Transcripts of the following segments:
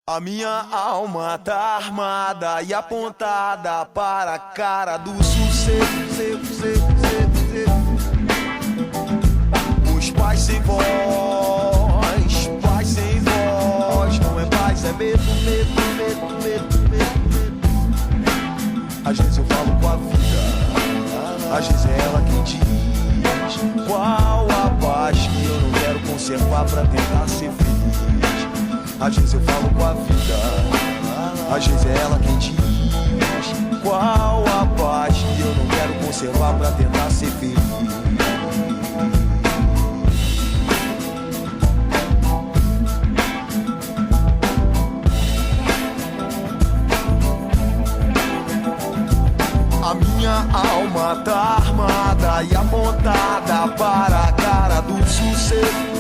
A minha alma tá armada e apontada para a cara do sossego. Os pais sem voz, paz sem voz. Não é paz, é medo. Às vezes eu falo com a vida, às vezes é ela quem diz qual a paz que eu não quero conservar pra tentar ser feliz. Às vezes eu falo com a vida, às vezes é ela quem diz qual a paz que eu não quero conservar pra tentar ser feliz. A minha alma tá armada e apontada para a cara do sossego.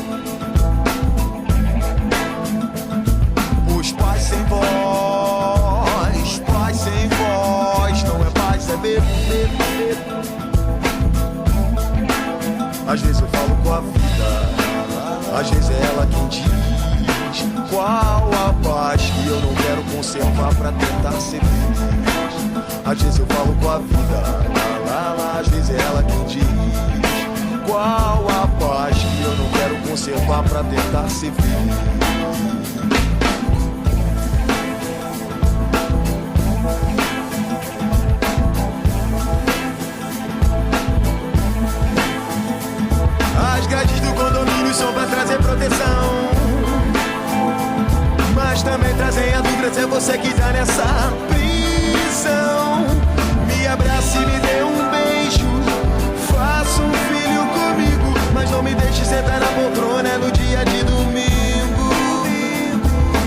Os pais sem voz, paz sem voz. Não é paz, é medo. Às vezes eu falo com a vida, às vezes é ela quem diz qual a paz que eu não quero conservar pra tentar ser feliz. Às vezes eu falo com a vida, às vezes é ela quem diz qual a paz que eu não quero conservar pra tentar ser feliz. As grades do condomínio são pra trazer proteção, mas também trazem a dúvida se é você que tá nessa prisão. Me abrace e me dê um beijo, faça um filho comigo, mas não me deixe sentar na poltrona no dia de domingo,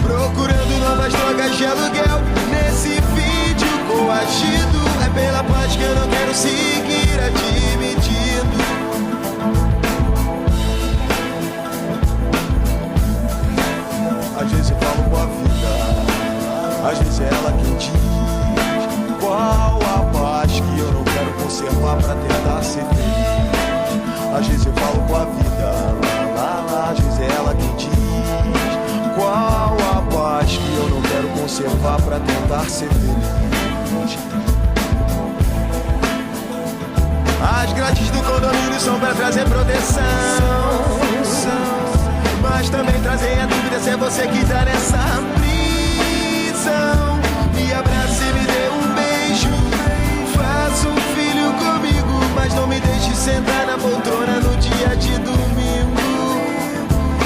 procurando novas drogas de aluguel nesse vídeo coagido. É pela paz que eu não quero seguir admitindo. Às vezes eu falo com a vida, às vezes é ela quem diz qual a paz que eu não quero conservar pra tentar ser feliz. Às vezes eu falo com a vida, às vezes é ela quem diz qual a paz que eu não quero conservar pra tentar ser feliz. As grades do condomínio são pra trazer proteção, mas também trazem a dúvida se é você que tá nessa prisão. Me abrace e me dê um beijo, faça um filho comigo, mas não me deixe sentar na poltrona no dia de domingo,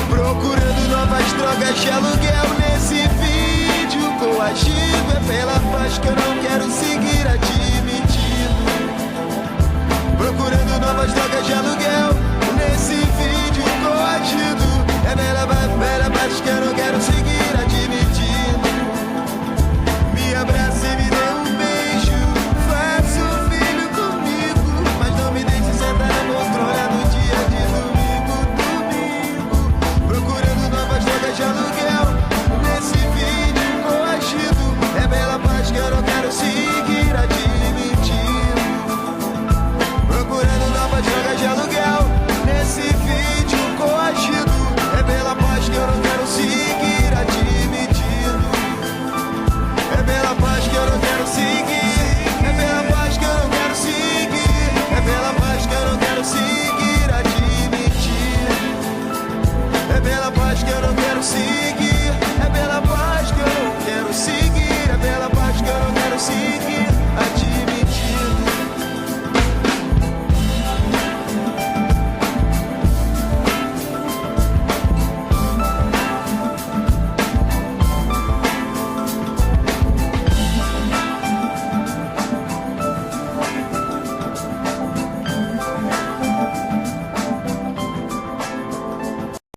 procurando novas drogas de aluguel nesse vídeo coagido. É pela paz que eu não quero seguir admitindo, procurando novas drogas de aluguel nesse vídeo coagido. É bela paz que eu não quero seguir admitindo. Me abrace e me dê um beijo, faça um filho comigo, mas não me deixe sentar na poltrona no dia de domingo, procurando novas drogas de aluguel nesse vídeo coagido. É bela paz que eu não quero seguir admitindo, procurando novas drogas de aluguel nesse vídeo coagido. É pela paz que eu não quero seguir admitindo. É pela paz que eu não quero seguir. É pela paz que eu não quero seguir. É pela paz que eu não quero seguir admitindo. É pela paz que eu não quero seguir. É pela paz que eu não quero seguir. É pela paz que eu não quero seguir admitindo.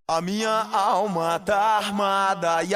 A minha alma tá armada e